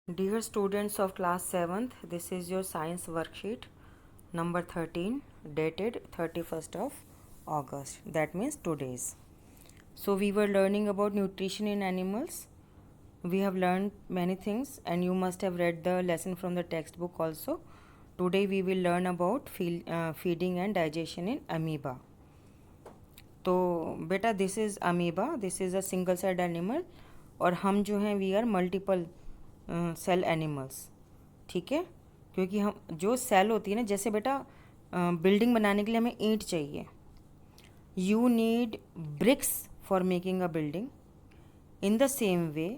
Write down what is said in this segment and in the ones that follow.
Dear students of class 7th, this is your science worksheet number 13 dated 31st of August. That means today's. So we were learning about nutrition in animals. We have learned many things and you must have read the lesson from the textbook also. Today we will learn about feeding and digestion in amoeba. तो बेटा this is amoeba, this is a single cell animal और हम जो हैं we are multiple cell animals, ठीक है। क्योंकि हम जो सेल होती है ना, जैसे बेटा बिल्डिंग बनाने के लिए हमें ईंट चाहिए, you need bricks for making a building. In the same way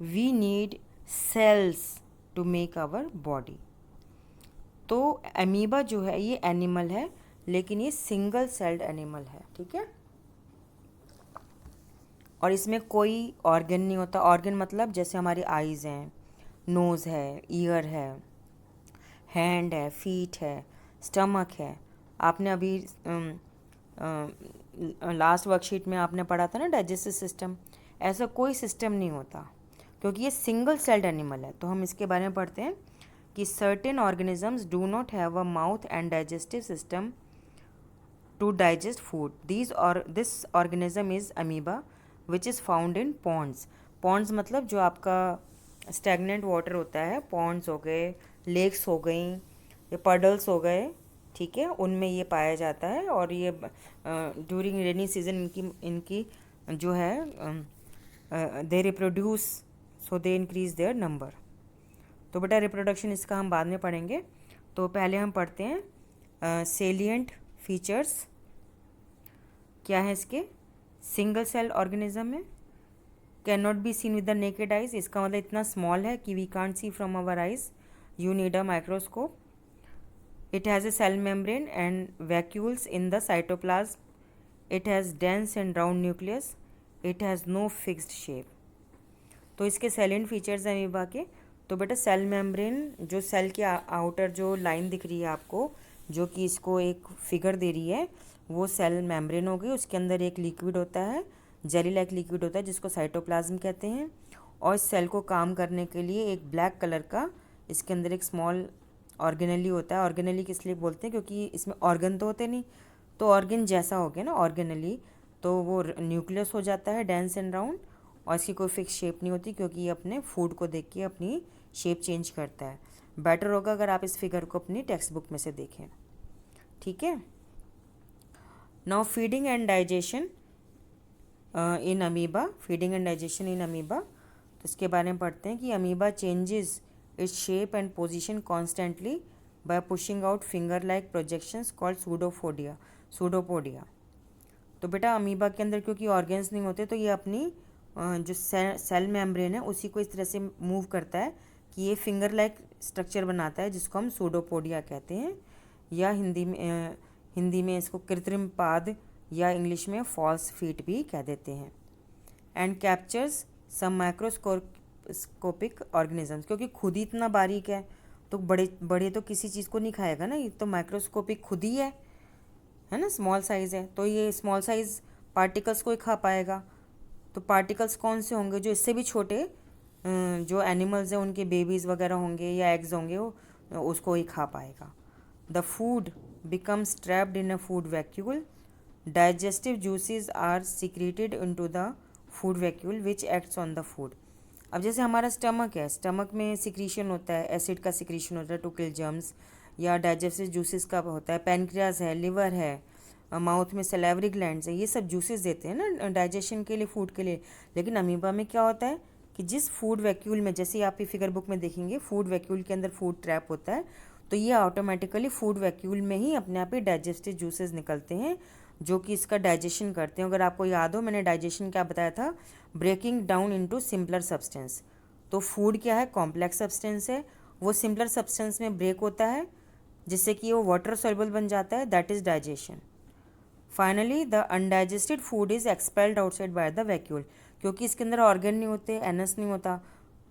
we need cells to make our body. तो अमीबा जो है ये एनिमल है, लेकिन ये सिंगल सेल्ड एनिमल है, ठीक है। और इसमें कोई ऑर्गन नहीं होता। ऑर्गन मतलब जैसे हमारी आईज़ हैं, नोज़ है, ईयर है, हैंड है, फीट है, स्टमक है। आपने अभी लास्ट वर्कशीट में आपने पढ़ा था ना डाइजेस्टिव सिस्टम, ऐसा कोई सिस्टम नहीं होता क्योंकि ये सिंगल सेल्ड एनिमल है। तो हम इसके बारे में पढ़ते हैं कि certain organisms do not have a mouth and digestive system to digest food. This organism is amoeba which is found in ponds. Ponds मतलब जो आपका stagnant water होता है, ponds हो गए, lakes हो गई, या puddles हो गए, ठीक है, उनमें ये पाया जाता है। और ये ड्यूरिंग रेनी सीजन इनकी जो है they reproduce, so they increase their number. तो बेटा रिप्रोडक्शन इसका हम बाद में पढ़ेंगे। तो पहले हम पढ़ते हैं सेलिएंट फीचर्स क्या है इसके। सिंगल सेल ऑर्गेनिज्म है, can not be seen with the naked eyes. इसका मतलब इतना स्मॉल है कि we can't see from our eyes, you need a microscope. It has a cell membrane and vacuoles in the cytoplasm. It has dense and round nucleus. It has no fixed shape. तो इसके salient features हैं amoeba के। तो बेटा cell membrane, जो cell के outer जो line दिख रही है आपको, जो कि इसको एक फिगर दे रही है, वो सेल मेम्ब्रेन हो गई। उसके अंदर एक लिक्विड होता है, जेली लाइक लिक्विड होता है, जिसको साइटोप्लाज्म कहते हैं। और इस सेल को काम करने के लिए एक ब्लैक कलर का इसके अंदर एक स्मॉल ऑर्गेनेली होता है। ऑर्गेनेली किस लिए बोलते हैं, क्योंकि इसमें ऑर्गन तो होते नहीं, तो ऑर्गन जैसा हो गया ना ऑर्गेनेली, तो वो न्यूक्लियस हो जाता है, डेंस एंड राउंड। और इसकी कोई फिक्स शेप नहीं होती क्योंकि ये अपने फूड को देख के अपनी शेप चेंज करता है। बेटर होगा अगर आप इस फिगर को अपनी टेक्स्ट बुक में से देखें, ठीक है। Now feeding and digestion in amoeba, feeding and digestion in amoeba. तो इसके बारे में पढ़ते हैं कि amoeba changes its shape and position constantly bye pushing out finger like projections called pseudopodia. तो बेटा अमीबा के अंदर क्योंकि ऑर्गन्स नहीं होते, तो ये अपनी जो सेल मेम्ब्रेन है उसी को इस तरह से मूव करता है कि ये फिंगर लाइक स्ट्रक्चर बनाता है, जिसको हम सूडोपोडिया कहते हैं, या हिंदी में इसको कृत्रिम पाद या इंग्लिश में फॉल्स फीट भी कह देते हैं। And captures some microscopic organisms, क्योंकि खुद ही इतना बारीक है तो बड़े बड़े तो किसी चीज़ को नहीं खाएगा ना, ये तो माइक्रोस्कोपिक खुद ही है ना, स्मॉल साइज़ है, तो ये स्मॉल साइज़ पार्टिकल्स को ही खा पाएगा। तो पार्टिकल्स कौन से होंगे, जो इससे भी छोटे जो एनिमल्स हैं उनके बेबीज़ वगैरह होंगे या एग्स होंगे, वो उसको ही खा पाएगा। The food becomes trapped in a food vacuole. Digestive juices are secreted into the food vacuole which acts on the food. अब जैसे हमारा स्टमक है, स्टमक में सिक्रीशन होता है, एसिड का सिक्रीशन होता है टू किल जर्म्स, या डाइजेस्टिव जूसेस का होता है, पैनक्रियाज है, लिवर है, माउथ में सलेवरी ग्लैंड्स है, ये सब जूसेस देते हैं ना डाइजेशन के लिए, फूड के लिए। लेकिन अमीबा में क्या होता है कि जिस फूड वैक्यूल में, जैसे आप ये फिगर बुक में देखेंगे, फूड वैक्यूल के अंदर फूड ट्रैप होता है, तो ये ऑटोमेटिकली फूड वैक्यूल में ही अपने आप ही डाइजेस्टिव जूसेस निकलते हैं जो कि इसका डाइजेशन करते हैं। अगर आपको याद हो मैंने डाइजेशन क्या बताया था, breaking down into simpler substance. तो फूड क्या है, कॉम्प्लेक्स सब्सटेंस है, वो सिंपलर सब्सटेंस में ब्रेक होता है जिससे कि वो वाटर सॉल्युबल बन जाता है, that is digestion. Finally the undigested food is expelled outside by the vacuole, क्योंकि इसके अंदर ऑर्गन नहीं होते, एनस नहीं होता,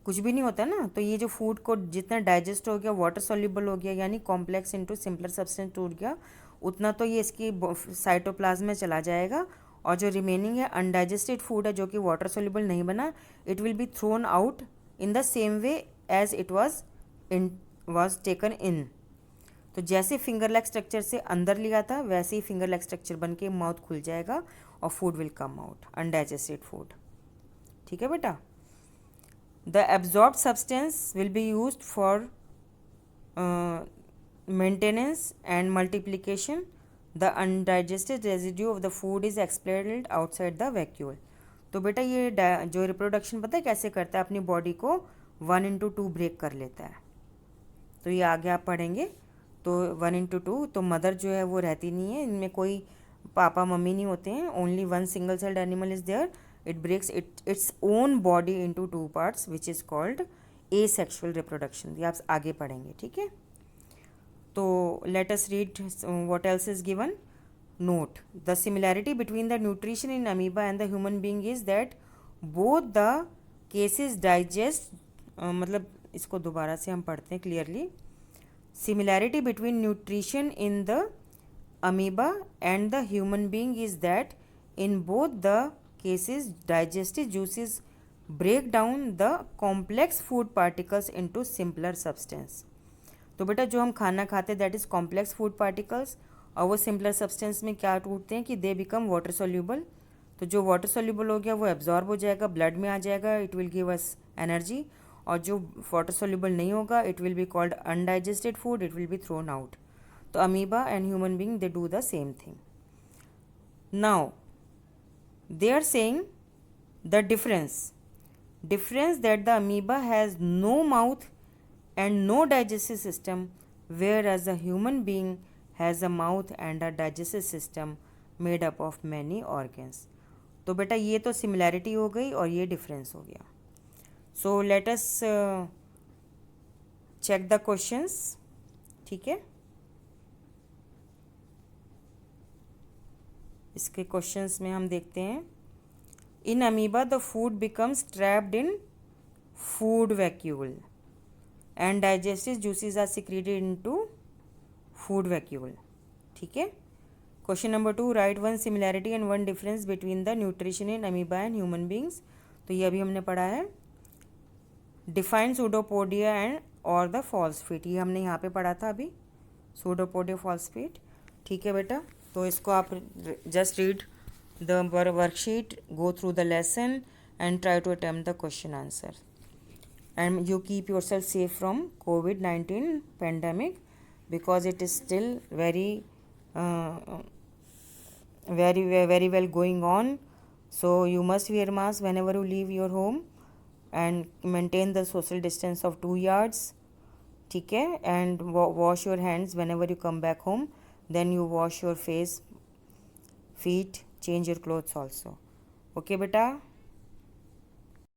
कुछ भी नहीं होता ना, तो ये जो फूड को जितना डाइजेस्ट हो गया, वाटर सॉल्युबल हो गया, यानी कॉम्प्लेक्स इनटू सिंपलर सब्सटेंस टूट गया, उतना तो ये इसकी साइटोप्लाज्म में चला जाएगा। और जो रिमेनिंग है अनडाइजेस्टेड फूड है, जो कि वाटर सॉल्युबल नहीं बना, it will be thrown out in the same way as it was taken in. तो जैसे फिंगर लेग स्ट्रक्चर से अंदर लिया था वैसे ही फिंगर लेग स्ट्रक्चर बन के माउथ खुल जाएगा और food will come out, undigested food. ठीक है बेटा। The absorb substance will be used for maintenance and multiplication. The undigested residue of the food is expelled outside the vacuole. तो बेटा ये जो रिप्रोडक्शन पता है कैसे करता है, अपनी बॉडी को 1/2 ब्रेक कर लेता है। तो ये आगे आप पढ़ेंगे। तो 1/2, तो मदर जो है वो रहती नहीं है, इनमें कोई पापा मम्मी नहीं होते हैं, only one single celled animal is there. It breaks its own body into 2 parts which is called asexual reproduction. ये आप आगे पढ़ेंगे। ठीक है। तो let us read what else is given. Note, the similarity between the nutrition in amoeba and the human being is that both the cases digest मतलब इसको दोबारा से हम पढ़ते हैं clearly. Similarity between nutrition in the amoeba and the human being is that in both the cases digestive juices break down the complex food particles into simpler substance। तो बेटा जो हम खाना खाते हैं that is complex food particles, और वो simpler substance में क्या टूटते हैं कि दे बिकम वाटर सोल्यूबल। तो जो वाटर सोल्यूबल हो गया वो एब्जॉर्ब हो जाएगा, ब्लड में आ जाएगा, it will give us energy. और जो वाटर सोल्यूबल नहीं होगा it will be called undigested food, it will be thrown out. तो amoeba and human being they do the same thing. Now they are saying the difference that the amoeba has no mouth and no digestive system, whereas a human being has a mouth and a digestive system made up of many organs। तो बेटा ये तो similarity हो गई और ये difference हो गया। So let us check the questions. ठीक है, इसके क्वेश्चंस में हम देखते हैं। In amoeba the food becomes trapped in food vacuole and digestive juices are secreted into food vacuole। ठीक है। Question number 2, right one similarity and one difference between the nutrition in amoeba and human beings. तो ये अभी हमने पढ़ा है। Define pseudopodia and और the फॉल्सफिट, ये हमने यहाँ पे पढ़ा था अभी, सूडोपोडिया फॉल्सफिट। ठीक है बेटा, तो इसको आप just read the worksheet, go through the lesson and try to attempt the question answer. And you keep yourself safe from COVID-19 pandemic because it is still very well going on. So you must wear mask whenever you leave your home and maintain the social distance of 2 yards। ठीक है, and wash your hands whenever you come back home, then you wash your face, feet, change your clothes also। okay बेटा।